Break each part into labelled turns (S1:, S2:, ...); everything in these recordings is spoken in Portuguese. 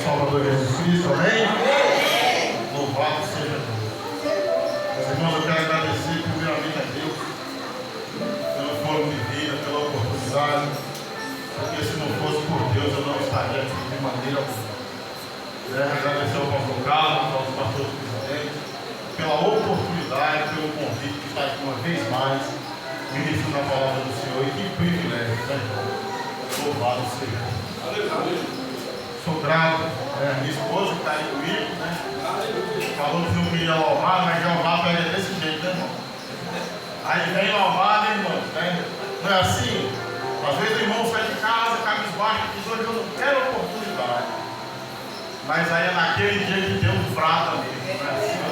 S1: Salvador Jesus Cristo, amém? Louvado seja Deus. Meus irmãos, eu quero agradecer primeiramente a Deus pelo foro de vida, pela oportunidade, porque se não fosse por Deus eu não estaria aqui de maneira alguma. Agradecer ao pastor Carlos, aos pastores presidentes, pela oportunidade, pelo convite de estar aqui uma vez mais, ministrando a palavra do Senhor. E que privilégio, né, irmão? Louvado seja Deus. Sou grato, minha esposa que está aí comigo, né? Falou que não queria louvar, mas Jeová pega desse jeito, né, irmão? Aí vem louvar, né, irmão? Não é assim? Às vezes o irmão sai de casa, cabisbaixo, diz: hoje eu não quero oportunidade. Mas aí é naquele dia que Deus brada mesmo, não é assim?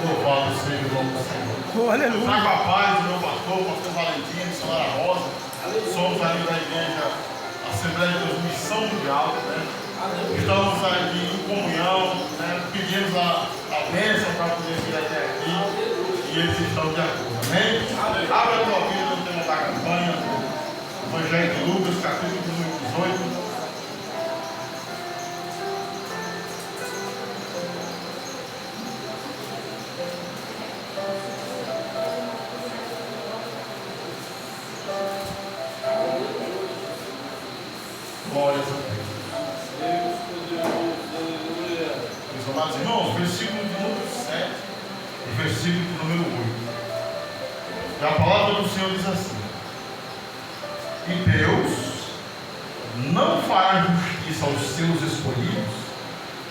S1: Louvado seja o nome do Senhor.
S2: Aleluia.
S1: Trago a paz do meu pastor, pastor Valentim, senhora Rosa. Somos ali da igreja Assembleia de Deus Missão Mundial, né? Estamos aqui em comunhão, né? Pedimos a bênção para poder vir até aqui e eles estão de acordo, amém? Abra a tua Bíblia no tema da campanha, Evangelho de Lucas, capítulo 18. Glórias a Deus. Meus amados irmãos, versículo de número 7 e versículo de número 8. E a palavra do Senhor diz assim: e Deus não fará justiça aos seus escolhidos,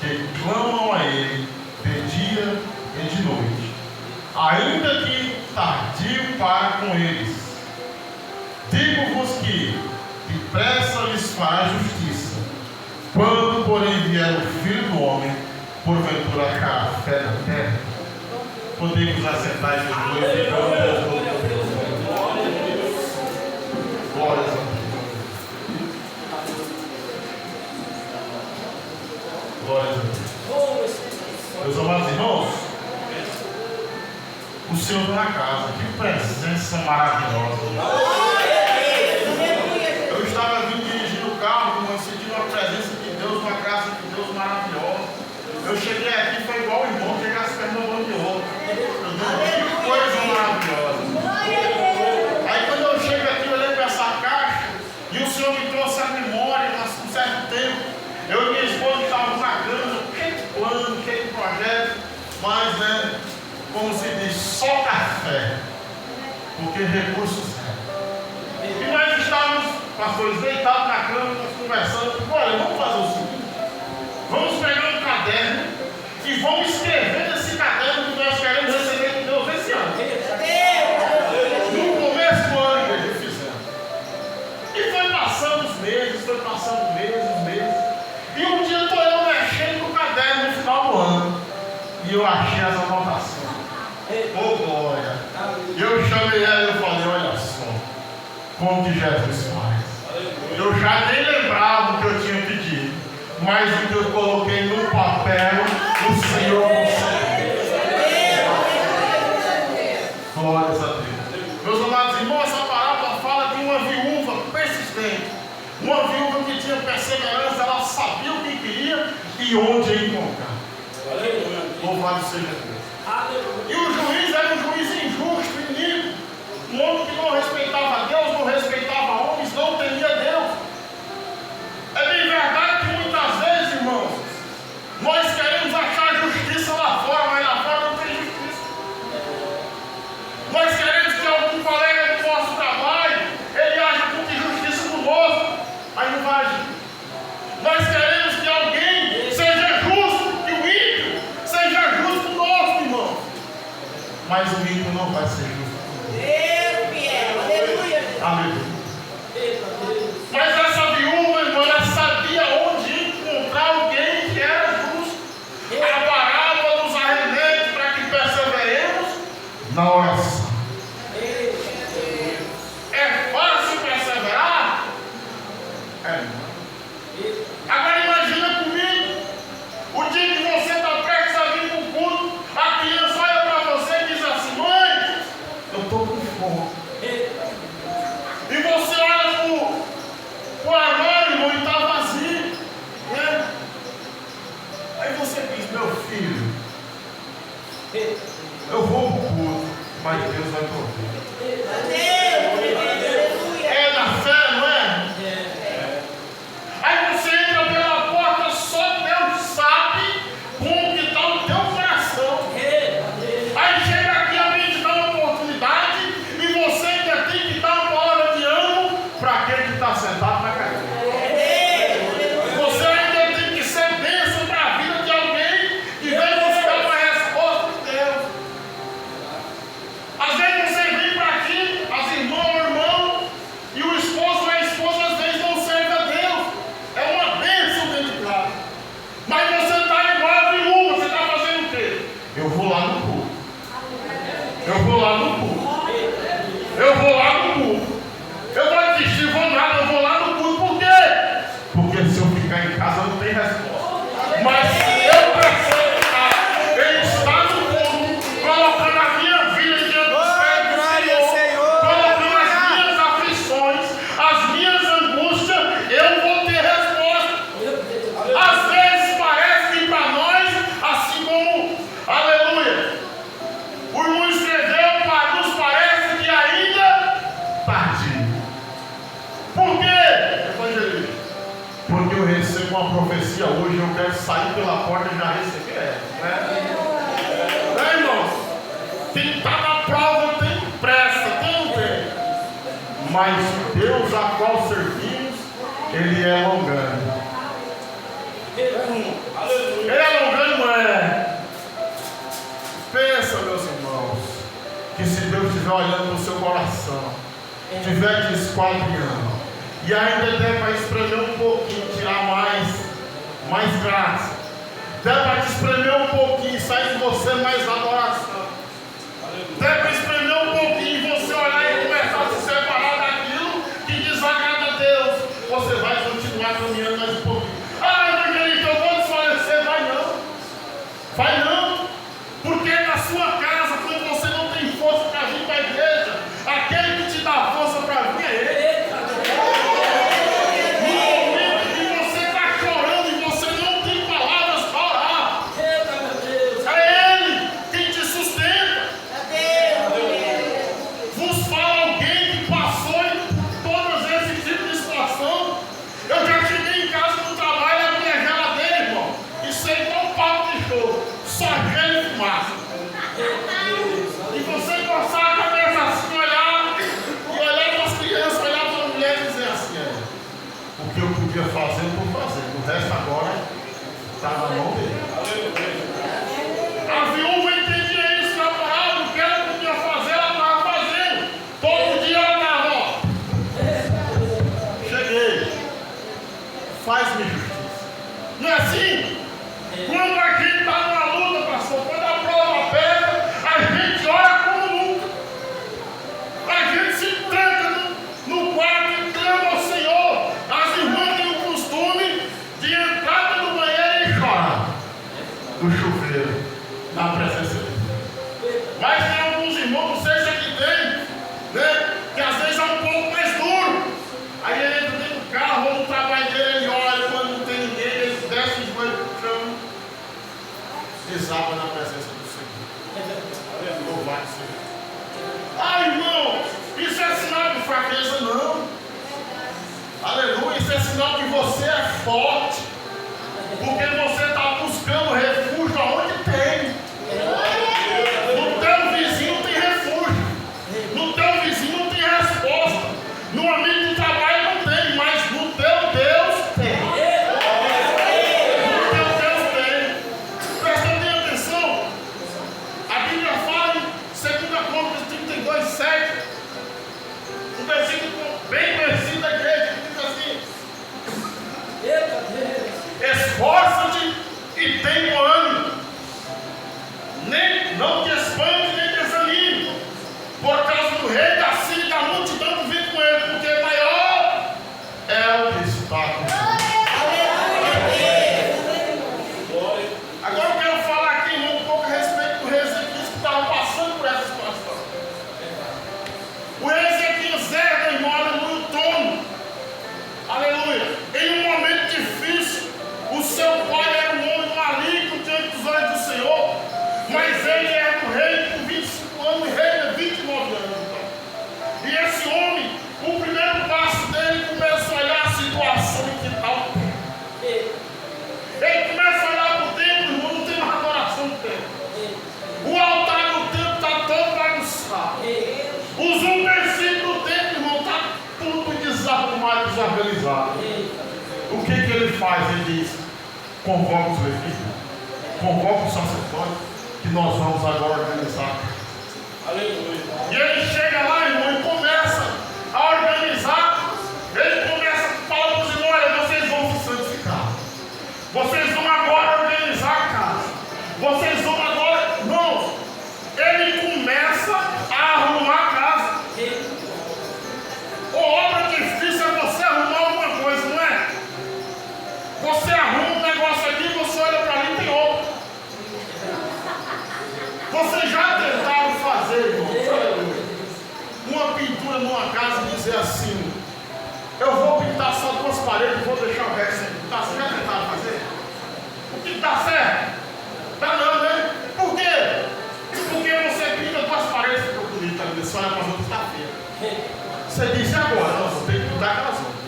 S1: que clamam a Ele de dia e de noite, ainda que tardio para com eles. Digo-vos que depressa lhes fará justiça. Quando, porém, vier o Filho do Homem, porventura cá a fé na terra. Podemos assentar de noite e glórias a Deus. Glórias a Deus. Meus amados irmãos, o Senhor está na casa. Que presença maravilhosa. Eu estava vindo dirigindo o carro, eu senti uma presença de Deus, uma graça de Deus maravilhosa. Eu cheguei aqui, foi igual o irmão chegasse perto do banco de roupa. Que coisa maravilhosa. Aí quando eu chego aqui, eu olhei para essa caixa e o Senhor me trouxe a memória, há um certo tempo. Eu e minha esposa estávamos na cama, cheio de plano, cheio de projeto, mas, né, como se diz, só café, porque recursos zero. E nós estávamos, pastores, deitados na cama, nós conversando. Olha, vamos fazer o seguinte: vamos pegar um caderno e vamos escrever nesse caderno que nós queremos receber de Deus esse ano. No começo do ano que a gente fizemos. E foi passando os meses, meses. E um dia estou eu mexendo no caderno no final do ano. E eu achei as anotações. Oh glória! E eu chamei ela e eu falei: olha só, como que Jesus faz. Eu já nem lembrava o que eu tinha pedido, mas o que eu coloquei no papel, o Senhor consegue. Glórias a Deus. Meus amados irmãos, essa parábola fala de uma viúva persistente, uma viúva que tinha perseverança, ela sabia o que queria e onde encontrar. Louvado seja Deus. E o juiz era um juiz injusto, iníquo, um homem que não respeitava Deus, não respeitava homens, não temia Deus. É bem verdade que muitas vezes, irmãos, nós queremos achar justiça lá fora, mas lá fora não tem justiça. Nós queremos que algum colega do nosso trabalho, ele aja com injustiça conosco, aí não vai agir. Nós queremos que alguém seja justo, que o ímpio seja justo conosco, irmão. Mas o ímpio não vai ser justo conosco. Aleluia. Mas essa viúva, irmã, ela sabia onde encontrar alguém que era justo. A parábola nos arremete para que perseveremos na oração. É fácil perseverar? É. Agora imagina comigo, o dia que você está prestes a vir para o culto, a criança olha para você e diz assim: mãe, eu estou com fome. E filho, eu vou para o culto, mas Deus vai prover. É na fé, não é? Aí você entra pela porta, só Deus sabe como que está o teu coração. Aí chega aqui, alguém te dá uma oportunidade e você ainda tem que dar uma palavra de ânimo para aquele que está sentado na cadeira. Você ainda tem que ser bênção para a vida de alguém que vem buscar uma resposta de Deus. Às vezes você vem para aqui, as irmãs ou irmão, e o esposo ou a esposa às vezes não serve a Deus. É uma bênção dentro de casa. Mas você está igual a viúva, você está fazendo o quê? Eu vou lá no culto. Eu vou lá no culto. Eu vou lá no culto. Eu vou desistir, vou nada, eu vou lá no culto. Por quê? Porque se eu ficar em casa não tem resposta. Mas se eu preciso estar no culto, colocando a minha vida diante dos pés do Senhor, colocando as minhas aflições, as minhas angústias, eu vou ter resposta. Às vezes parece que para nós, assim como, aleluia, o irmão escreveu, nos parece que ainda tardio. Por quê, evangelista? Porque eu recebo uma profecia hoje, eu quero sair pela porta e já receber ela. Né, irmãos? Tem que estar na prova, tem pressa, tem. Mas Deus a qual servimos, Ele é longânimo. Ele é longânimo, Pensa, meus irmãos, que se Deus estiver olhando no seu coração, estiver te esquadrinhando, e ainda der para espremer um pouquinho, tirar mais graça, der para te espremer um pouquinho, sair de você mais adoração, der para espremer um pouquinho e você olhar e começar a se separar daquilo que desagrada a Deus, você vai continuar caminhando mais um pouquinho. Evangelista, eu vou desfalecer. Vai não, porque na sua casa, quando você não tem força para vir para a igreja, aquele que te dá força para vir é Ele. No momento que você está chorando e você não tem palavras para orar, é Ele quem te sustenta. Vos fala alguém que passou em todos esses tipos de situação. Eu já cheguei em casa no trabalho, abri a geladeira, irmão, e sei qual papo de show, só gelo e fumaça. E você coçar a cabeça assim, olhar para as crianças, olhar para as mulheres e dizer assim: o que eu podia fazer, eu estou fazendo. O resto agora está na mão dele. A viúva entendia isso na palavra, o que ela podia fazer, ela estava fazendo. Todo dia ela estava, cheguei, faz-me justiça. Não é assim? Quando a gente está numa luta, pastor, quando a prova pega, a gente ora como nunca. A gente se tranca no quarto e clama ao Senhor. As irmãs têm o costume de entrar no banheiro e chorar no chuveiro, na presença de Deus. Mas tem alguns irmãos, não sei se aqui tem, né, que às vezes é um pouco mais duro. Aí ele entra dentro do carro ou no trabalho dele, ele olha, quando não tem ninguém, ele desce de banho pro chão, desaba na presença do Senhor. Louvado seja. Irmão, isso é sinal de fraqueza? Não. Aleluia, isso é sinal que você é forte, porque você está buscando refúgio aonde tem. No teu vizinho tem refúgio, no teu vizinho tem resposta, no amigo do trabalho não tem, mas no teu Deus tem. No teu Deus tem. Presta bem atenção. A Bíblia fala em 2 Crônicas 32:7, um versículo bem conhecido da igreja, que diz assim: esforça-te e tem bom ânimo, não te espante nem desanime, por causa do rei da Síria e da multidão que vem com ele, porque maior é o que está com ele. Agora eu quero falar aqui um pouco a respeito do rei Ezequias, que estava passando por essa situação. O rei Ezequias era, irmão, aleluia, o trono, aleluia, em um momento difícil. O seu pai era um homem maligno, ele diz: convoca os levitas, convoca os sacerdotes, que nós vamos agora organizar. Aleluia. E ele chega lá, irmão, e começa a organizar. Ele começa a falar para os irmãos: olha, vocês vão se santificar, vocês vão agora organizar a casa, vocês vão agora. Não, ele começa a arrumar a casa. A obra difícil é você arrumar alguma coisa, não é? Você arruma um negócio aqui, você olha para ali e tem outro. Vocês já tentaram fazer, irmão, uma pintura numa casa e dizer assim: eu vou pintar só 2 paredes e vou deixar o resto sem pintar? Vocês já tentaram fazer? O que está certo? Está não, né? Por quê? Porque você pinta 2 paredes, ficou bonita, você olha para as outras, está feia. Você diz: agora? Não, você tem que pintar aquelas outras.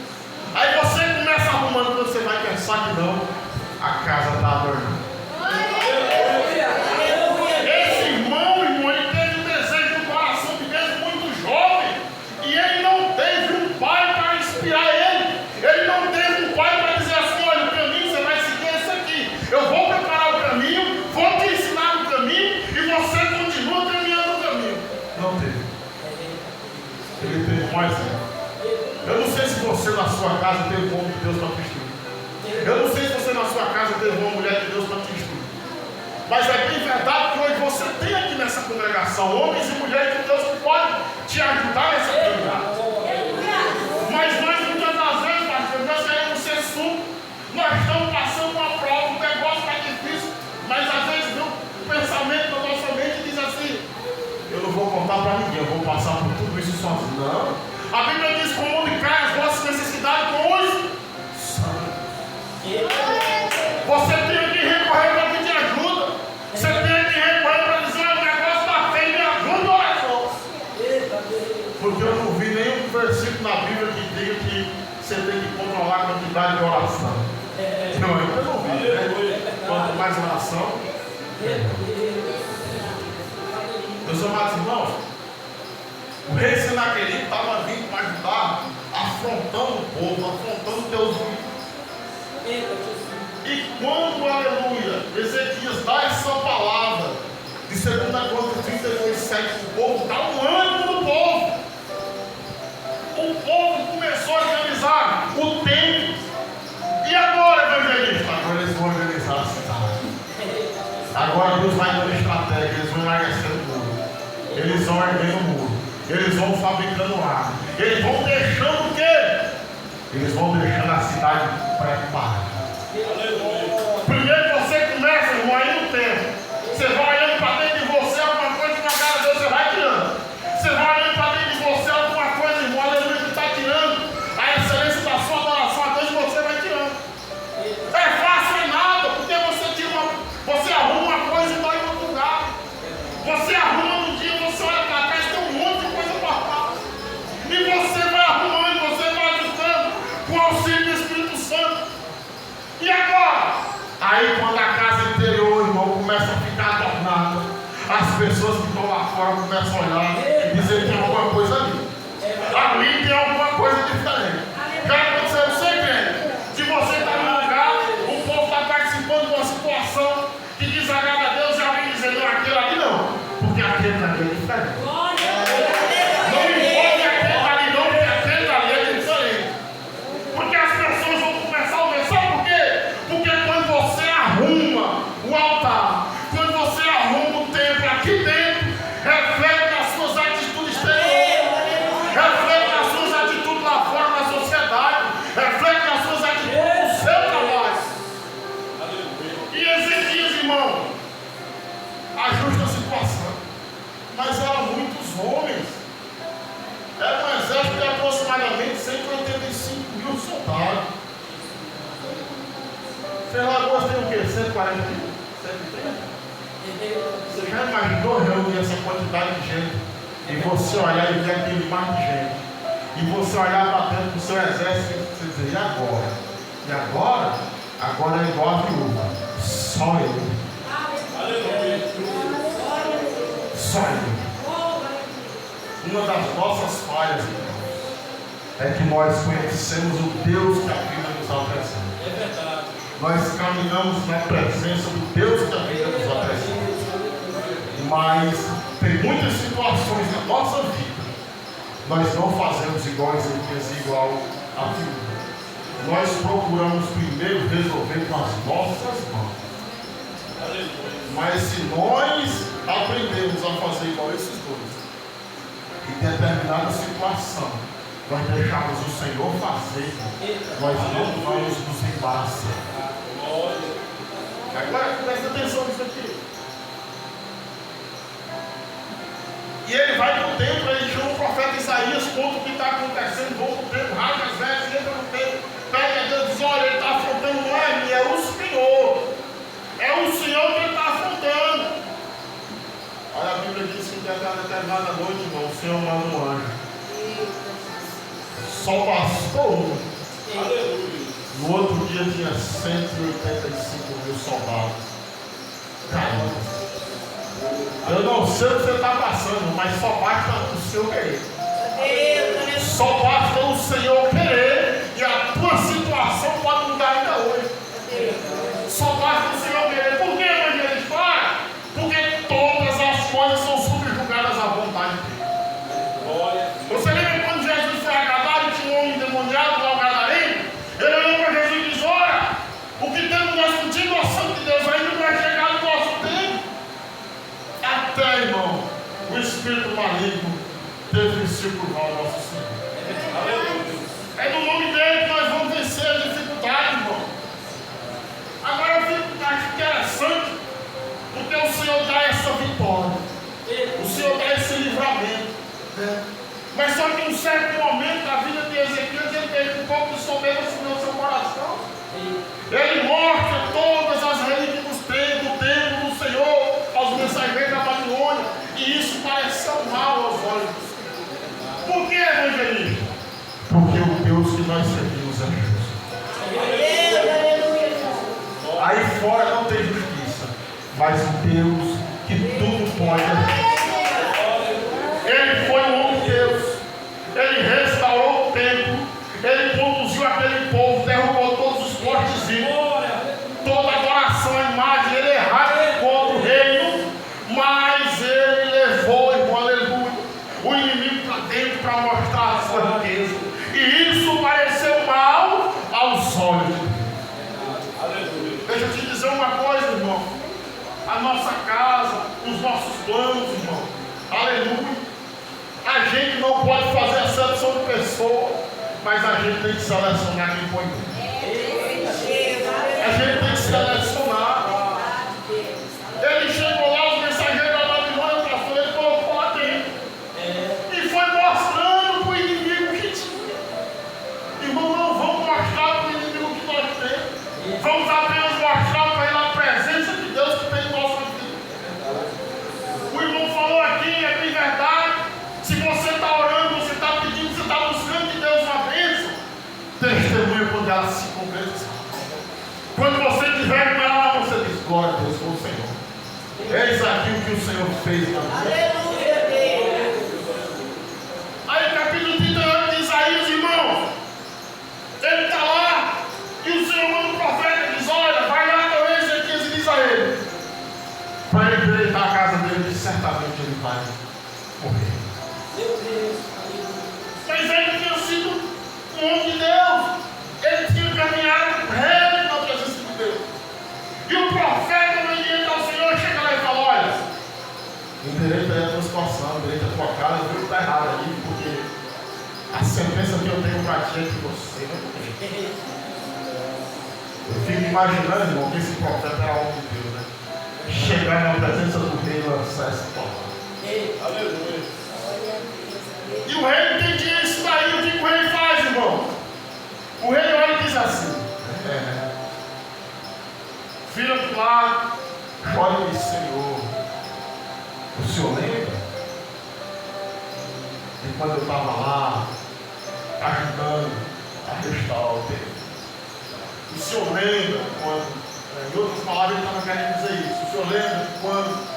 S1: Aí você começa arrumando, quando você vai pensar que não, a casa está adornada. Esse irmão, ele teve um desejo no coração de Deus muito jovem, e ele não teve um pai para inspirar ele. Ele não teve um pai para dizer assim: olha, o caminho você vai seguir esse aqui. Eu vou preparar o caminho, vou te ensinar o caminho, e você continua caminhando o caminho. Não teve. Ele teve mais um. Eu não sei se você na sua casa teve um homem de Deus para te instruir. Eu não sei se você na sua casa teve uma mulher de Deus para te instruir. Mas é bem verdade que hoje você tem aqui nessa congregação homens e mulheres de Deus que podem te ajudar nessa caminhada. Mas nós muitas das vezes, pastor, nós queremos ser suco. Nós estamos passando uma prova, o negócio está difícil, mas às vezes o pensamento da nossa mente diz assim: eu não vou contar para ninguém, eu vou passar por tudo isso sozinho. Não. A Bíblia diz: comunicai as vossas necessidades com os santos. Você tem que recorrer para pedir ajuda. Você tem que recorrer para dizer: o negócio está feio, me ajuda, oração. Porque eu não vi nenhum versículo na Bíblia que diga que você tem que controlar a quantidade de oração. Não, eu não vi, né? Quanto mais oração. Meus amados irmãos, o rei Senaqueribe estava vindo para ajudar, afrontando o povo, afrontando Deus. E quando, aleluia, Ezequias dá essa palavra de 2 Crônicas 32:7, o povo dá um ânimo no povo. O povo começou a organizar o templo. E agora, evangelista? Agora eles vão organizar a cidade. Agora Deus vai dando estratégia, eles vão enlarguecendo o muro. Eles vão erguendo o muro. Eles vão fabricando ar. Eles vão deixando o quê? Eles vão deixando a cidade preparada. Primeiro você começa, irmão, aí no tempo. Você vai olhando para dentro de você, alguma coisa que na cara de Deus você vai tirando. Você vai olhando para dentro de você, alguma coisa, irmão, aleluia, que está tirando a excelência da sua adoração a Deus, e você vai tirando. É fácil, é nada, porque você arruma uma coisa e vai em outro lugar. Você arruma no dia, você olha para trás, tem um monte de coisa para trás. E você vai arrumando, você vai ajustando com o auxílio do Espírito Santo. E agora? Aí quando a casa interior, irmão, começa a ficar adornada, as pessoas que estão lá fora começam a olhar e dizer que tem alguma coisa ali. Ali tem alguma coisa diferente. Quero que você não sei quem. Se você está num lugar, o povo está participando de uma situação que desagrada a Deus, e alguém dizendo: não, aquele ali não, porque aquele ali é diferente. Não importa aquele ali não, porque aquele ali é diferente. Porque as pessoas vão começar a ver. Sabe por quê? Porque quando você arruma o altar, quando você arruma o templo aqui dentro, reflete nas suas atitudes exteriores, reflete nas suas atitudes lá fora na sociedade, reflete nas suas atitudes no seu trabalho. E Ezequias, irmão, ajusta a situação. Mas eram muitos homens. Era um exército de aproximadamente 185 mil soldados. Lagoas tem o quê? 140 mil? 130? Você já imaginou reunir essa quantidade de gente? E você olhar e ver aquele mar de gente. E você olhar para dentro do seu exército e você dizer: e agora? E agora? Agora é igual a viúva. Só ele. Só ele. Uma das nossas falhas, irmãos, é que nós conhecemos o Deus que a Bíblia nos apresenta. É verdade. Nós caminhamos na presença do Deus que habita nos apresenta. Mas tem muitas situações na nossa vida, nós não fazemos igual Ezequias, igual a viúva. Nós procuramos primeiro resolver com as nossas mãos. Mas se nós aprendemos a fazer igual esses dois, em determinada situação, nós deixamos o Senhor fazer, nós não vamos nos embaraçar. Agora presta atenção nisso aqui. E ele vai para o templo, ele chama o profeta Isaías, conta o que está acontecendo, volta o templo, rasga as vestes, entra no templo, pega a Deus e diz: olha, ele está afrontando, não é mim, é o Senhor. É o Senhor que ele está afrontando. Olha, a Bíblia diz que em determinada noite, irmão, o Senhor manda um anjo. Só bastou um. Aleluia. No outro dia tinha 185 mil soldados. Caramba. Eu não sei o que você está passando, mas só basta o Senhor querer. Só basta o Senhor querer e a tua situação pode mudar ainda hoje. Só basta o Senhor querer. Por que, evangelista? Porque todas as coisas são subjugadas à vontade dele. Você lembra quando Jesus foi a Gadara e tinha um homem endemoniado lá, o gadareno? Ele olhou para Jesus e disse: olha, o que temos nós contigo, ó Santo de Deus, ainda não vai chegar no nosso tempo. Até, irmão, o espírito maligno teve que se curvar ao nosso Senhor. É no nome dele que nós vamos vencer a dificuldade, irmão. Agora eu fico interessante, porque o Senhor dá essa vitória, o Senhor dá esse livramento, né? Mas só que em um certo momento da vida de Ezequias, ele teve um pouco de soberba no seu coração. Ele mostra todas as relíquias do templo do Senhor aos mensageiros da Babilônia, e isso pareceu mal aos olhos do Senhor. Por que, evangelista? Porque o Deus que nós servimos é justo. Aí fora não tem justiça, mas o Deus que tudo pode. Ele foi um homem de Deus, ele restaurou o templo, ele conduziu aquele povo, derrubou todos os fortes ídolos, toda adoração à imagem, ele errava contra o reino, mas ele levou, irmão, aleluia, o inimigo para dentro para mostrar a sua riqueza, e isso pareceu mal aos olhos de Deus. Deixa eu te dizer uma coisa, irmão, a nossa casa, os nossos planos, irmão, aleluia, a gente não pode fazer acepção de pessoa, mas a gente tem que selecionar quem põe dentro. A gente tem que selecionar. Ele chegou lá, os mensageiros da Babilônia, o pastor, ele colocou lá dentro. E foi mostrando para o inimigo que tinha. Irmão, não vamos mostrar para o inimigo que nós temos. Vamos apenas mostrar para ele a presença de Deus que tem em nossa vida. O irmão falou aqui, é verdade. Se você está orando, você está pedindo, você está buscando de Deus uma bênção, testemunha quando ela se concretizar. Quando você estiver com ela, você diz: glória a Deus, com o Senhor. Eis aqui o que o Senhor fez na vida. Aleluia, Deus. Aí, capítulo 38 de Isaías, irmão, ele está lá, e o Senhor manda o profeta e diz: olha, vai lá com Ezequias e diz a ele, para ele direitar a casa dele, que certamente ele vai morrer. Mas ele tinha sido um homem de Deus, ele tinha caminhado reto na presença de Deus. E o profeta, obediente ao Senhor, chega lá e fala: olha, endireita aí a tua situação, endireita a tua casa, viu que está errado ali, porque a sentença que eu tenho para ti é que você não tem. Eu fico imaginando, irmão, que esse profeta era homem de Deus, né? Chegar na presença do rei e lançar essa palavra. Aleluia. E o rei entendia isso daí. O que o rei faz, irmão? O rei olha e diz assim: vira para o lado, chora e diz: Senhor, o Senhor lembra? E quando eu estava lá, ajudando a restaurar o templo. O Senhor lembra quando, em outras palavras, ele estava querendo dizer isso. O Senhor lembra quando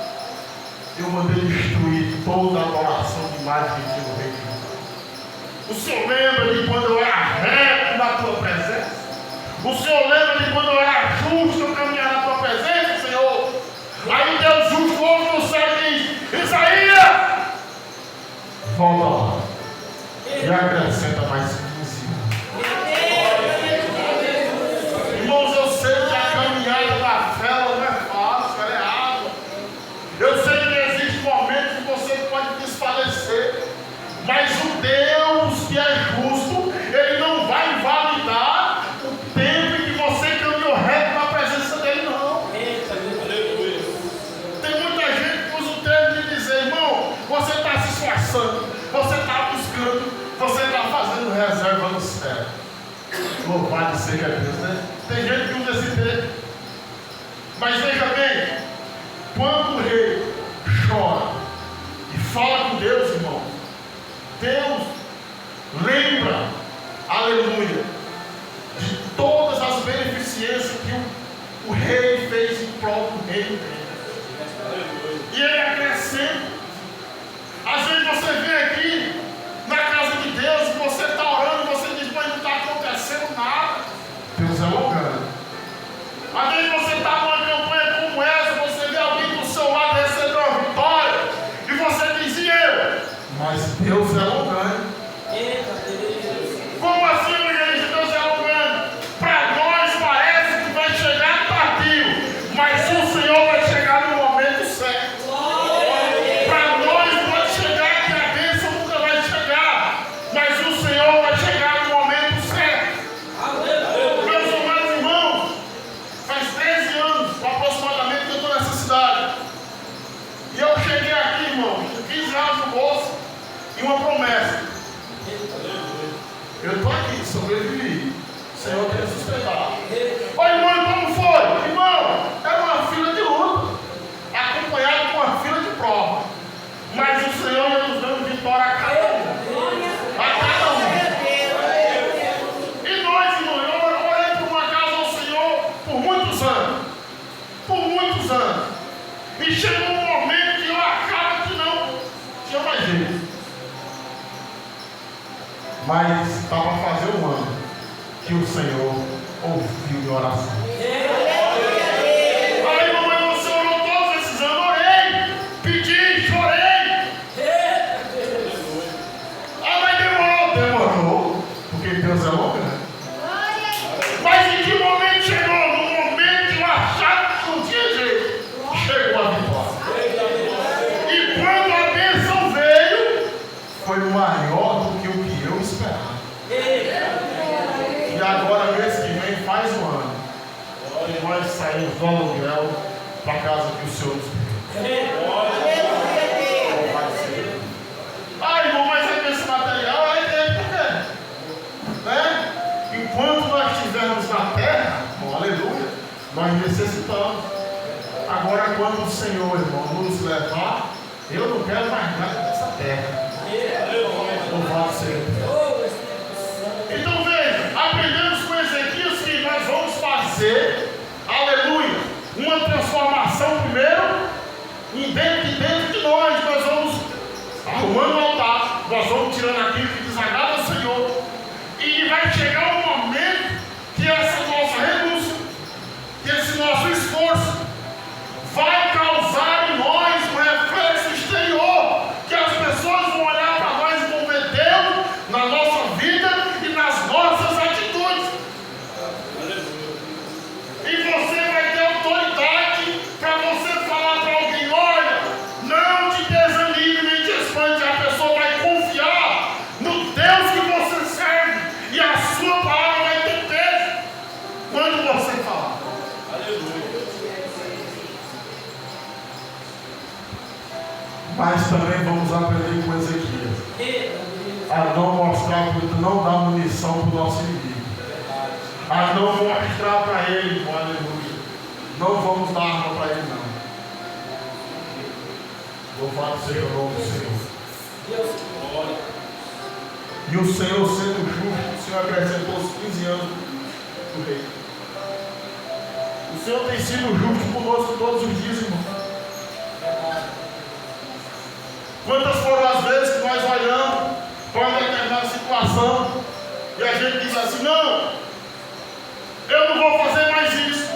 S1: eu mandei destruir toda a adoração de imagem que tinha no reino de Judá? O Senhor lembra de quando eu era reto na tua presença? O Senhor lembra de quando eu era você que é Deus, né? Tem gente que usa esse termo. Mas veja bem, quando o rei chora e fala com Deus, irmão, Deus lembra, aleluia, de todas as beneficências que o rei fez em prol do reino dele. E ele acrescenta. Às vezes você vem aqui na casa de Deus e você está orando e você diz, mas não está acontecendo nada. Deus é longano. Às vezes você está numa campanha como essa, você vê alguém do seu lado recebendo uma vitória e você diz, e eu? Mas Deus é longano. Como assim, igreja? Deus é longano? Para nós parece que vai chegar tardio, mas o Senhor vai chegar no momento certo. Para nós pode chegar que a bênção nunca vai chegar, mas o Senhor vai chegar no momento certo. Meus amados irmãos, faz 13 anos aproximadamente que eu estou nessa cidade. E eu cheguei aqui, irmão, com 15 reais no bolso e uma promessa. Eu estou aqui, sobrevivi. O Senhor quer sustentar. Ô irmão, como foi? Irmão, era uma fila de luta, acompanhado com uma fila de prova. Mas o Senhor ia nos dando vitória a cada um. A cada um. E nós, irmão, eu orei por uma casa ao Senhor por muitos anos. Por muitos anos. E chegou um momento que eu achava que não tinha mais jeito. Mas estava para fazer um ano que o Senhor ouviu minha oração. Aí, mamãe, você orou todos esses anos, orei, pedi, chorei. Ah, mas demorou, porque Deus é louco, né? Mas em que momento chegou? No momento que eu achava que não tinha jeito, chegou a vitória. E quando a bênção veio, foi maior do que o que eu esperava. E agora, mês que vem, faz um ano que nós saímos do aluguel para a casa que o Senhor nos deu. Ah, irmão, mas é que esse material aí tem por quê? Né? Enquanto nós estivermos na terra, bom, aleluia, nós necessitamos. Agora, quando o Senhor, irmão, nos levar, eu não quero mais nada dessa terra. Louvado seja Deus. Então veja, aprendemos com Ezequias que nós vamos fazer, aleluia, uma transformação primeiro, e dentro de nós vamos arrumando o altar, nós vamos tirando aquilo que desagrada ao Senhor, e vai chegar um momento que essa nossa renúncia, que esse nosso esforço, vai causar em nós um reflexo exterior, que as pessoas vão olhar para nós e vão ver Deus na nossa vida e nas nossas atitudes. E você vai ter autoridade para você falar para alguém, olha, não te desanime nem te espante, a pessoa vai confiar no Deus que você serve e a sua palavra vai ter peso quando você falar. Aleluia. Mas também vamos aprender com Ezequias a não mostrar, não dar munição para o nosso inimigo, a não mostrar para ele, aleluia, não vamos dar arma para ele não. Louvado seja o nome do Senhor. E o Senhor sendo justo, o Senhor acrescentou os 15 anos do rei. O Senhor tem sido justo conosco todos os dias, irmão. Quantas foram as vezes que nós olhamos para uma determinada situação e a gente diz assim, não, eu não vou fazer mais isso.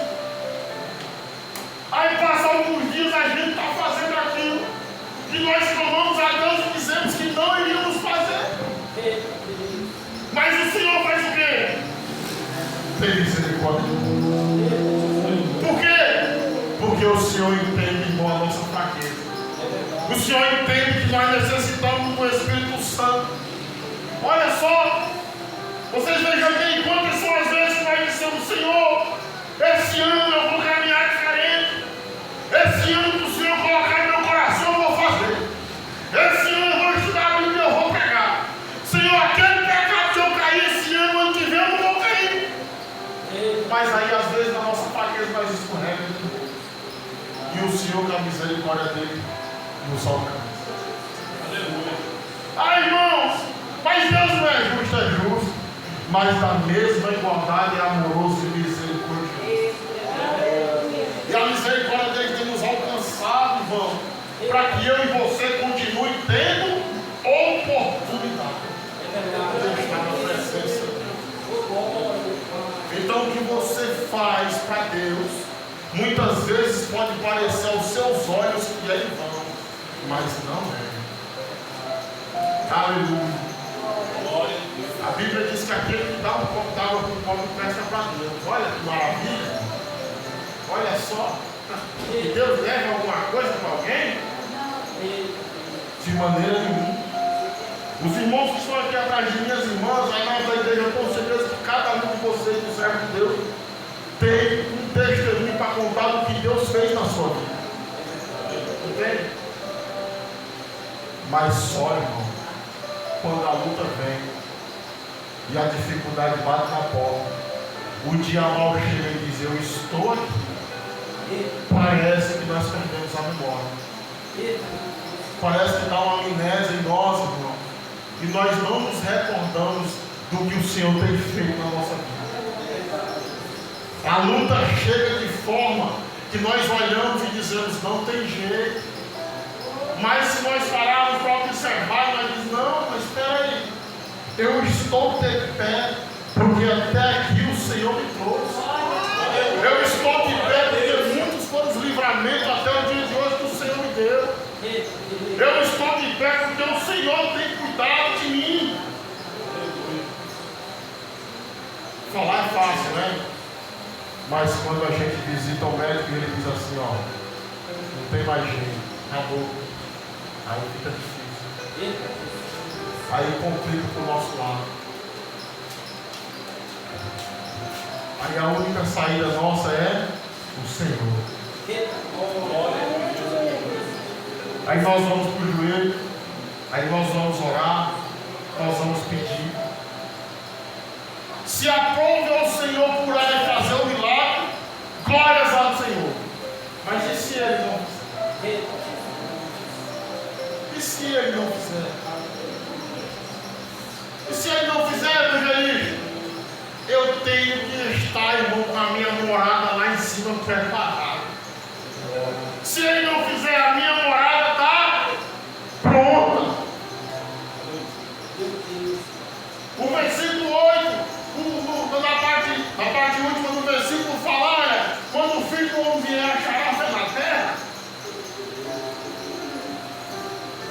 S1: Aí passa alguns dias a gente está fazendo aquilo que nós clamamos a Deus e dizemos que não iríamos fazer. Mas o Senhor faz o quê? Tem misericórdia. Por quê? Porque o Senhor entende, irmão, a nossa fraqueza. O Senhor entende que nós necessitamos do Espírito Santo. Olha só, vocês vejam bem quantas são as vezes que nós dissemos, Senhor, esse ano eu vou caminhar diferente. Esse ano que o Senhor colocar no meu coração eu vou fazer. Esse ano eu vou estudar a Bíblia, eu vou pregar. Senhor, aquele pecado que eu caí esse ano que vem eu não vou cair. o Senhor, com a misericórdia dele, nos alcança. Aleluia. Ah, irmãos, mas Deus não é justo, é justo, mas da mesma igualdade é amoroso e misericordioso. E a misericórdia dele tem nos alcançado, irmão, para que eu e você continue tendo oportunidade de estar na presença de Deus. Então o que você faz para Deus, muitas vezes pode parecer aos seus olhos que é em vão, mas não é. Aleluia. A Bíblia diz que aquele que dá um copo d'água para o pobre presta para Deus. Olha que maravilha. Olha só. E Deus leva alguma coisa para alguém? De maneira nenhuma. Os irmãos que estão aqui atrás de minhas irmãs, aí na nossa igreja, eu tenho certeza que cada um de vocês, do servo de Deus, tem um testemunho para contar do que Deus fez na sua vida. Entende? Mas só, irmão, quando a luta vem e a dificuldade bate na porta, o dia mal chega e diz: eu estou aqui. Parece que nós perdemos a memória. Parece que dá uma amnésia em nós, irmão, e nós não nos recordamos do que o Senhor tem feito na nossa vida. A luta chega de forma que nós olhamos e dizemos: não tem jeito. Mas se nós pararmos para observar, nós dizemos: não, mas espera aí, eu estou de pé porque até aqui o Senhor me trouxe. Eu estou de pé porque muitos foram os livramentos até o dia de hoje que o Senhor me deu. Eu estou de pé porque o Senhor tem cuidado de mim. Falar é fácil, né? Mas quando a gente visita o médico, ele diz assim: ó, não tem mais jeito, acabou. Aí fica difícil. Aí complica para o nosso lado. Aí a única saída nossa é o Senhor. Aí nós vamos para o joelho, aí nós vamos orar, nós vamos pedir. Se aprove ao Senhor por aí fazer o milagre, glórias ao Senhor. Mas e se Ele não fizer? E se Ele não fizer? E se Ele não fizer, evangelista? Eu tenho que estar, irmão, com a minha morada lá em cima preparada. Se Ele não fizer, a minha morada está pronta. O versículo 8, na parte última do versículo, fala: olha, quando o Filho do Homem vier, achará fé na terra.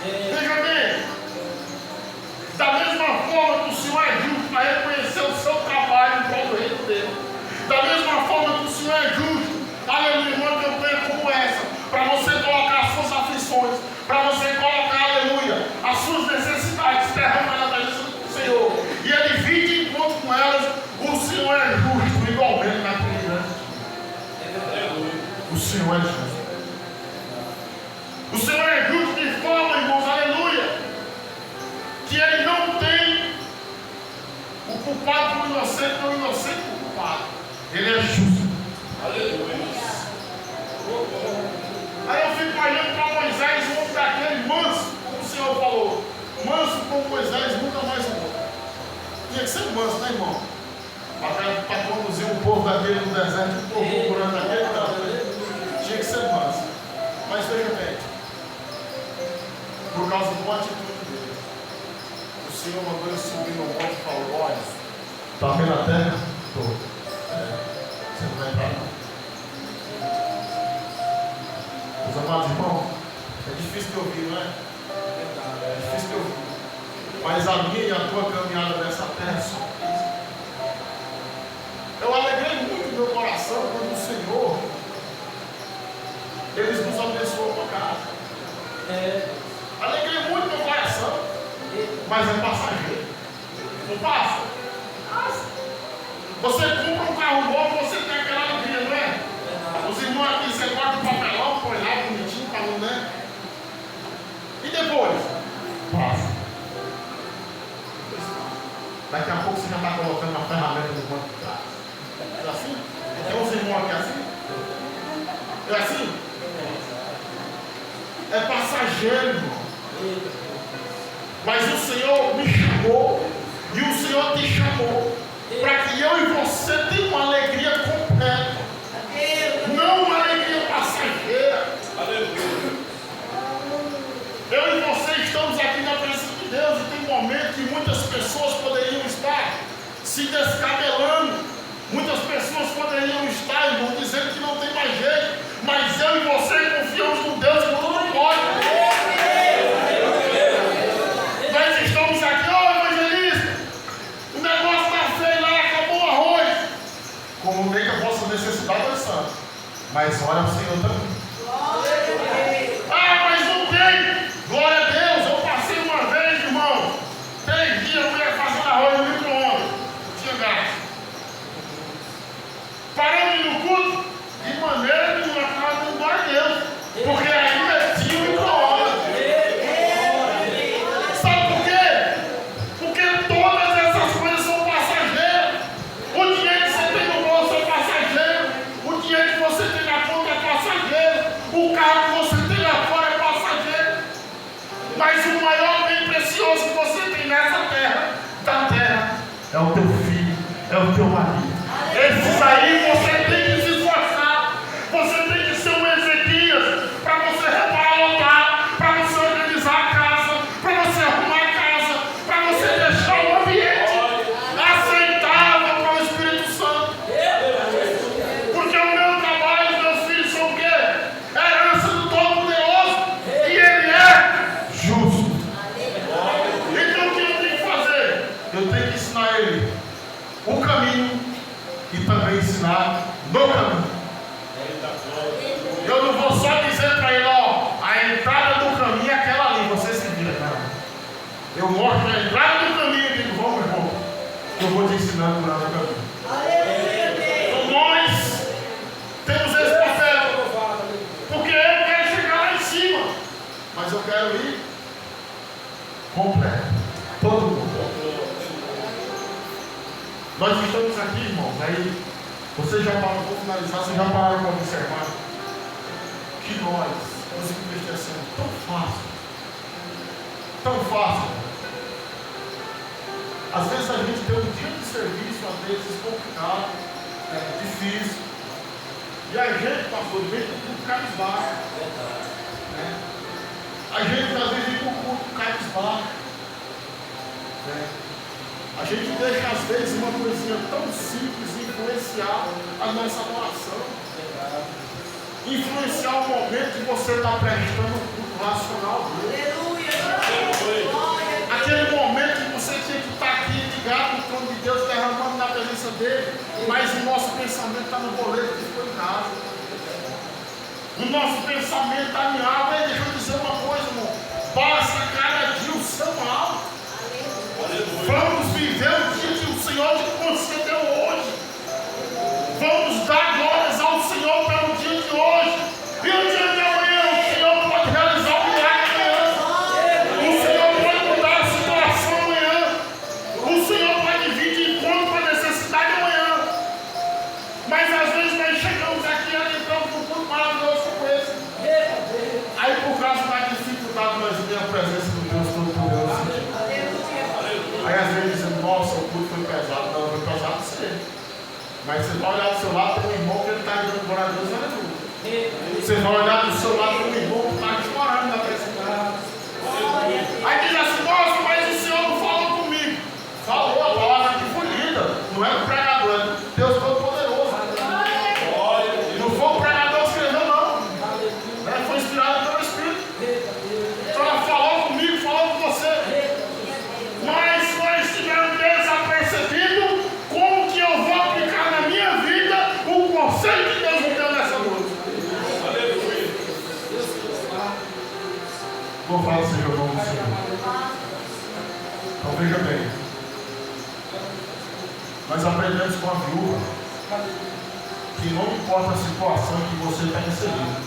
S1: Veja bem, da mesma forma que o Senhor é justo para reconhecer o seu trabalho em prol do reino dele, da mesma forma que o Senhor é justo, aleluia, uma campanha como essa, para você colocar as suas aflições, para você colocar, aleluia, as suas necessidades derramadas na presença do Senhor, e Ele vir de encontro com elas, o Senhor é justo igualmente naquele grande. O Senhor é justo. O Senhor é justo de forma, irmãos, aleluia, que Ele não tem o culpado do inocente, não o inocente do culpado. Ele é justo. Aleluia. Aí eu fico olhando para Moisés, um homem daquele manso, como o Senhor falou. Manso como Moisés, nunca mais morre. Tinha que ser manso, né, irmão? Para conduzir um povo daquele no deserto, um povo procurando aquele, não. Tinha que ser manso. Mas veja bem, por causa de uma atitude dele, o Senhor mandou ele subir no monte e falou: olha, está vendo a terra? Estou. Você não vai entrar, não. Meus amados irmãos, é difícil de ouvir, não é? É difícil de ouvir. Mas a minha e a tua caminhada nessa terra é só isso. Eu alegrei muito meu coração quando o Senhor, Ele nos abençoou com a casa. Alegrei muito meu coração. Mas é passageiro. Não passa? Passa. Você compra um carro novo, você tem aquela alegria, não é? Os irmãos aqui, você corta o papelão, põe lá bonitinho, para não, né? E depois? Passa. Daqui a pouco você já está colocando uma ferramenta no banco de trás. É assim? Tem uns irmãos aqui assim? É assim? passageiro, irmão. Mas o Senhor me chamou, e o Senhor te chamou, para que eu e você tenham uma alegria completa, não uma alegria passageira. Eu e você estamos aqui na presença de Deus, e tem momentos que muitas pessoas poderiam estar se descabelando, muitas pessoas poderiam estar, irmão, dizendo que não tem mais jeito, mas eu e você confiamos no Deus que tudo pode. Nós estamos aqui, evangelista, o negócio está feio lá, acabou o arroz. Comunica a vossa necessidade ao santo, mas olha o Senhor também. Mas não tem. Glória a Deus, eu passei uma vez, irmão, 3 dias eu ia fazendo arroz no micro-ondas, não tinha gás. Paramos no culto, de maneira que nós estávamos dando glória a Deus, porque ainda tinha o micro-ondas. Sabe por quê? Porque todas essas coisas são passageiras. O dinheiro que você tem no bolso é passageiro, o dinheiro que você tem na conta é passageiro, o carro que você tem lá fora é passageiro. Mas o maior bem precioso que você tem nessa terra, da terra, é o teu filho, é o teu marido. Esses aí você tem que se esforçar, você tem que ser um Ezequias, para você reparar o altar, para você organizar a casa, para você arrumar a casa, para você deixar o ambiente aceitável para o Espírito Santo. Porque o meu trabalho, os meus filhos são o quê? É a herança do Todo-Poderoso, e Ele é justo. Então o que eu tenho que fazer? Eu tenho que ensinar ele o caminho e também ensinar no caminho. Eu não vou só dizer para ele, a entrada do caminho é aquela ali, você se vira, cara. Eu mostro a entrada do caminho e digo, vamos, irmão, eu vou te ensinando lá no caminho. Então nós temos esse papel, porque eu quero chegar lá em cima, mas eu quero ir completo, todo mundo. Nós estamos aqui, irmãos, aí você já parou, vou finalizar, você já pararam para observar que nós nos entristecemos tão fácil. Às vezes a gente tem um dia de serviço, às vezes complicado, difícil, e a gente, pastor, vem com o culto cabisbaixo, a gente às vezes vem com o culto cabisbaixo, a gente deixa às vezes uma coisinha tão simples influenciar a nossa adoração, influenciar o momento que você está prestando o culto racional. Aquele momento que você tinha que estar aqui ligado no trono de Deus, derramando na presença dele, mas o nosso pensamento está no boleto que ficou em casa. O nosso pensamento está em algo. Deixa eu dizer uma coisa, irmão, basta cada dia o seu mal. Vamos viver o dia que o Senhor te concedeu hoje. Vamos dar glórias ao Senhor pelo dia de hoje. E o dia de amanhã o Senhor pode realizar o milagre amanhã. O Senhor pode mudar a situação amanhã. O Senhor pode vir de encontro com a necessidade amanhã. Mas às vezes nós chegamos aqui e entramos num culto maravilhoso como esse. Aí por causa da dificuldade nós vemos a presença do Deus Todo-Poderoso. Aí às vezes dizendo, nossa, o culto foi pesado. Não, foi pesado sim. Mas você vai olhar do seu lado, tem um irmão que ele está dando glória a Deus, aleluia. Você vai olhar do seu lado, tem um irmão que está chorando na presença. Aí diz assim, nossa, mas o Senhor não falou comigo. Falou, a palavra que foi lida. Não é o pregador, é Deus Todo-Poderoso. Não foi o pregador que escreveu, não. Ela foi inspirada pelo Espírito. Então ela falou comigo, falou com você. Mas nós estivermos desapercebidos, como que eu vou aplicar na minha vida o conceito que Deus me deu nessa noite? Aleluia. Louvado seja o nome do Senhor. Então veja bem, nós aprendemos com a viúva que não importa a situação que você está inserido,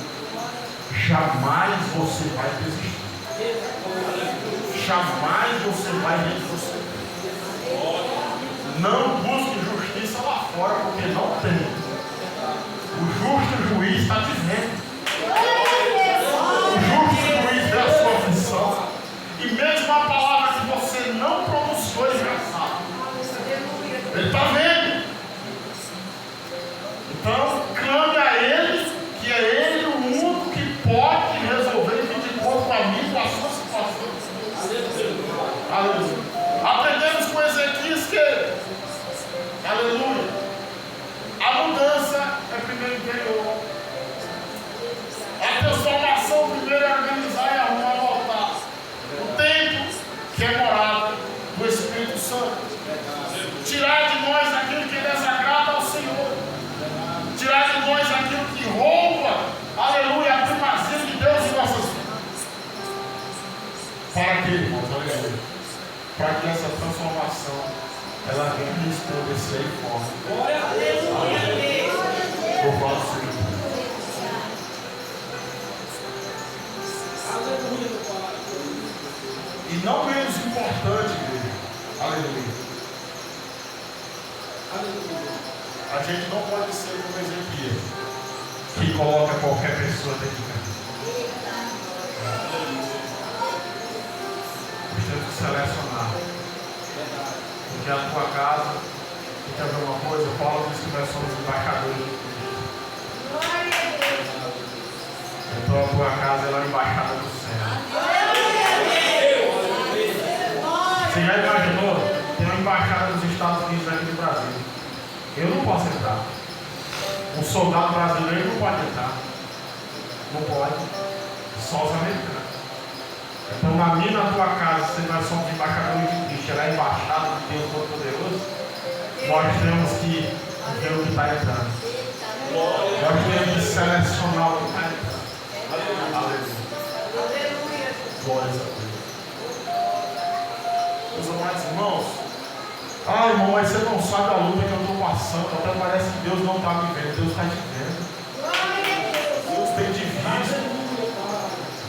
S1: jamais você vai desistir. Jamais você vai retroceder. Não busque justiça lá fora, porque não tem. O justo juiz está dizendo. O justo juiz é a sua oração, ela vem resplandecer aí fora.
S2: Glória a Deus.
S1: Louvado seja Deus.
S2: Aleluia, meu Pai.
S1: E não menos importante, igreja. Aleluia.
S2: Aleluia.
S1: A gente não pode ser como Ezequiel, que coloca qualquer pessoa dentro de casa. Nós temos que selecionar. Porque a tua casa, você quer ver uma coisa? Paulo diz que nós somos embaixadores de Cristo. Então a tua casa ela é embaixada do céu. Você já imaginou? Tem uma embaixada dos Estados Unidos aqui no Brasil. Eu não posso entrar. Um soldado brasileiro não pode entrar. Não pode. Só os americanos. Então, na minha e na tua casa, se nós somos embaixadores de Cristo, ela é embaixada de Deus Todo-Poderoso, nós temos que ver o que está entrando. Nós temos que selecionar o que está entrando. Aleluia. Glória a Deus. Meus amados irmãos, irmão, mas você não sabe a luta que eu estou passando. Até parece que Deus não está me vendo. Deus está te vendo. Deus tem te visto.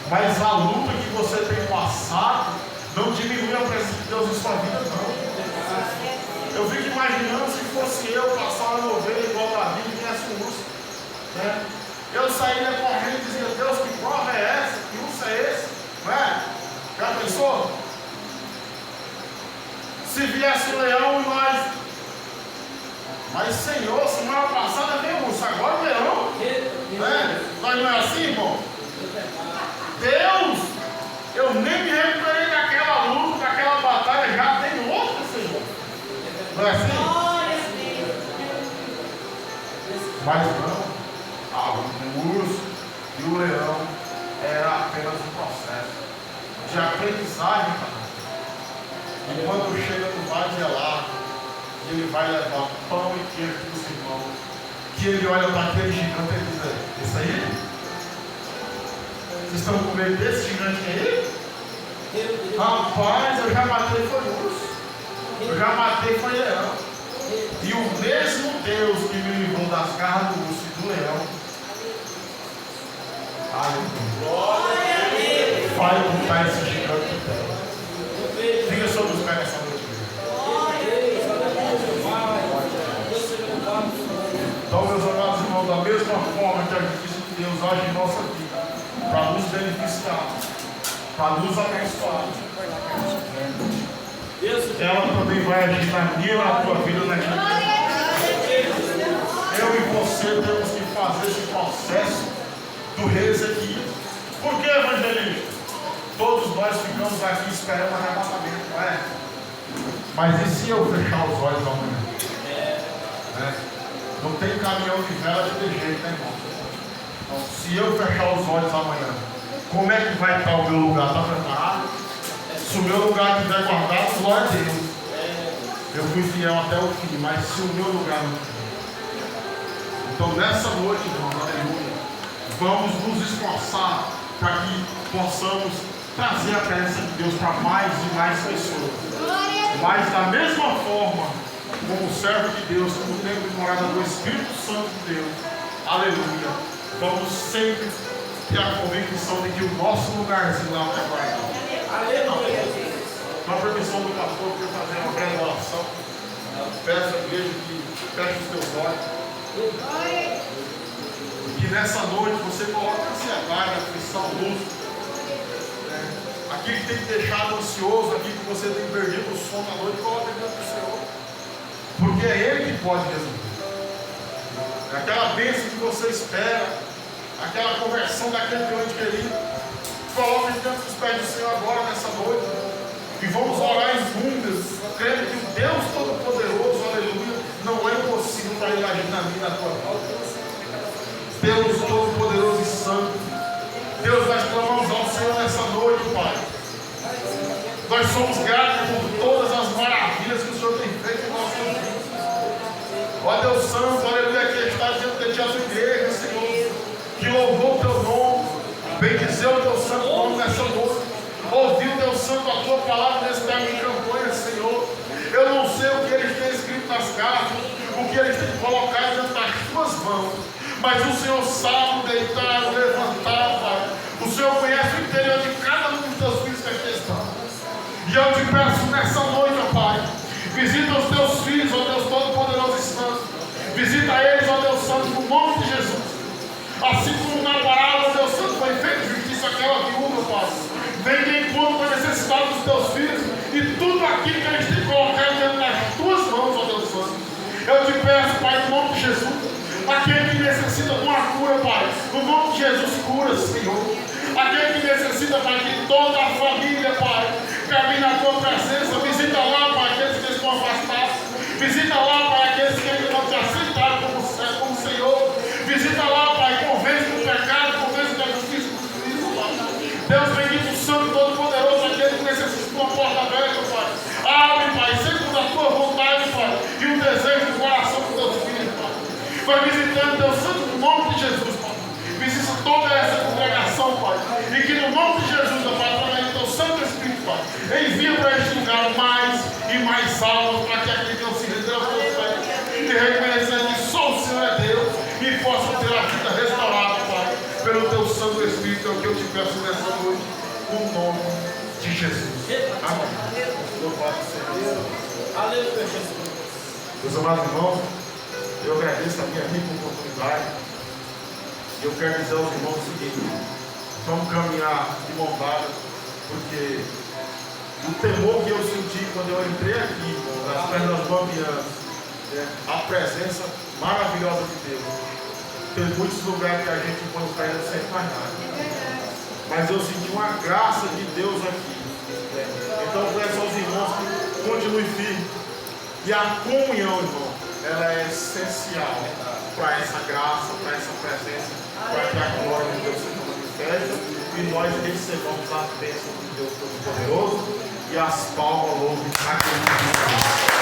S1: Mas a luta que você tem passado não diminui a presença de Deus em sua vida, não. Eu fico imaginando se fosse eu passar uma ovelha igual Davi e viesse um urso. Né? Eu saía correndo e dizia: Deus, que prova é essa? Que urso é esse? Não é? Já pensou? Se viesse um leão e nós. Mas Senhor, semana passada veio um urso, agora o leão. Né? Nós não é assim, irmão? Deus, eu nem me recuperei daquela luta, daquela batalha, já tem outra, Senhor. Não é assim? Mas não, o urso e o leão era apenas um processo de aprendizagem para nós. E quando chega no vale de Elá, ele vai levar pão e queijo para os irmãos, que ele olha para aquele gigante e diz: esse aí? Vocês estão com medo desse gigante aí? Rapaz, eu já matei foi urso. Eu já matei foi leão. E o mesmo Deus que me livrou das garras do urso e do leão, vai botar esse gigante em terra. Diga sobre os pés nessa noite. Então, meus amados irmãos, da mesma forma que a justiça de Deus age em nossa vida, para nos beneficiar, para nos abençoar, ela também vai agir na minha e na tua vida naquele tempo. Eu e você temos que fazer esse processo do rei Ezequiel. Por que, evangelista? Todos nós ficamos aqui esperando arrebatamento, não é? Mas e se eu fechar os olhos amanhã? Não tem caminhão de vela de jeito, né, irmão? Então, se eu fechar os olhos amanhã, como é que vai estar o meu lugar? Está preparado? Se o meu lugar estiver guardado, glória a Deus. Eu fui fiel até o fim, mas se o meu lugar não estiver. Então, nessa noite, irmão, aleluia, vamos nos esforçar para que possamos trazer a presença de Deus para mais e mais pessoas. Mas da mesma forma, como servo de Deus, como templo de morada do Espírito Santo de Deus, aleluia, vamos sempre ter a convicção de que o nosso lugarzinho lá vai guardar. Aleluia. Com a permissão do pastor, eu quero fazer uma breve oração. Peço à igreja que feche os teus olhos. E que nessa noite você coloque a ansiedade, a aflição, luto. Aquilo que tem te deixado ansioso, aquilo que você tem perdido o sono à noite, coloque diante do Senhor. Porque é Ele que pode resolver. É aquela bênção que você espera, aquela conversão daquele teu ente querido. Coloque diante dos pés do Senhor agora, nessa noite. E vamos orar em línguas, crendo que o Deus Todo-Poderoso, aleluia, não é impossível para Ele agir na minha e na tua vida. Deus Todo-Poderoso e Santo, Deus, nós clamamos ao Senhor nessa noite, Pai. Nós somos gratos por todas as maravilhas que o Senhor tem feito em nossas vidas. Ó Deus Santo, aleluia, que está diante de ti a tua igreja, Senhor, que louvou o teu nome, bendizeu o teu santo nome nessa noite, ouviu, Deus Santo, a tua palavra nesse tempo de campanha, Senhor. Eu não sei o que eles têm escrito nas cartas, o que eles têm colocado dentro das tuas mãos. Mas o Senhor sabe o deitar, o levantar, Pai. O Senhor conhece o interior de cada um dos teus filhos que aqui estão. E eu te peço nessa noite, ó Pai, visita os teus filhos, ó Deus Todo-Poderoso e Santo. Visita eles, ó Deus Santo, no nome de Jesus. Assim como na parábola, Deus Santo, foi feita justiça àquela viúva, Pai. Vem de encontro com a necessidade dos teus filhos e tudo aquilo que eles têm colocado dentro das tuas mãos, ó Deus Santo. Eu te peço, Pai, no nome de Jesus, aquele que necessita de uma cura, Pai, no nome de Jesus, cura, Senhor. Aquele que necessita, Pai, que toda a família, Pai, caminhe na tua presença. Visita lá, Pai, aqueles que estão afastados. Visita lá, Pai, aqueles que ainda não te aceitaram como Senhor. Visita lá, Pai, convence do pecado, convence da justiça do juízo, Pai. Deus bendito, Santo, Todo-Poderoso, aquele que necessita de uma porta aberta, Pai. Abre, Pai, segundo a tua vontade, Pai, e o desejo do coração dos teus filhos, Pai. Vai visitando, Deus Santo, no nome de Jesus, Pai. Visita toda essa congregação, Pai. E que no nome de Jesus, Pai, através do teu Santo Espírito, Pai, envia para este lugar mais e mais almas, para que aqueles que não se renderam ao teu pé e reconhecendo que só o Senhor é Deus e possam ter a vida restaurada, Pai, pelo teu Santo Espírito. É o que eu te peço nessa noite, no nome de Jesus. Amém. Louvado seja Deus.
S2: Aleluia, Jesus.
S1: Meus amados irmãos, eu agradeço a minha rica oportunidade. E eu quero dizer aos irmãos o seguinte: vamos caminhar de mão dada, porque o temor que eu senti quando eu entrei aqui, nas pernas bambianas, a presença maravilhosa de Deus. Tem muitos lugares que a gente põe o pé sem mais nada. Mas eu senti uma graça de Deus aqui. Então eu peço aos irmãos que continuem firmes. E a comunhão, irmão, ela é essencial para essa graça, para essa presença, para que a glória de Deus seja manifesta e nós recebamos a bênção de Deus Todo-Poderoso e as palmas louvem a Deus.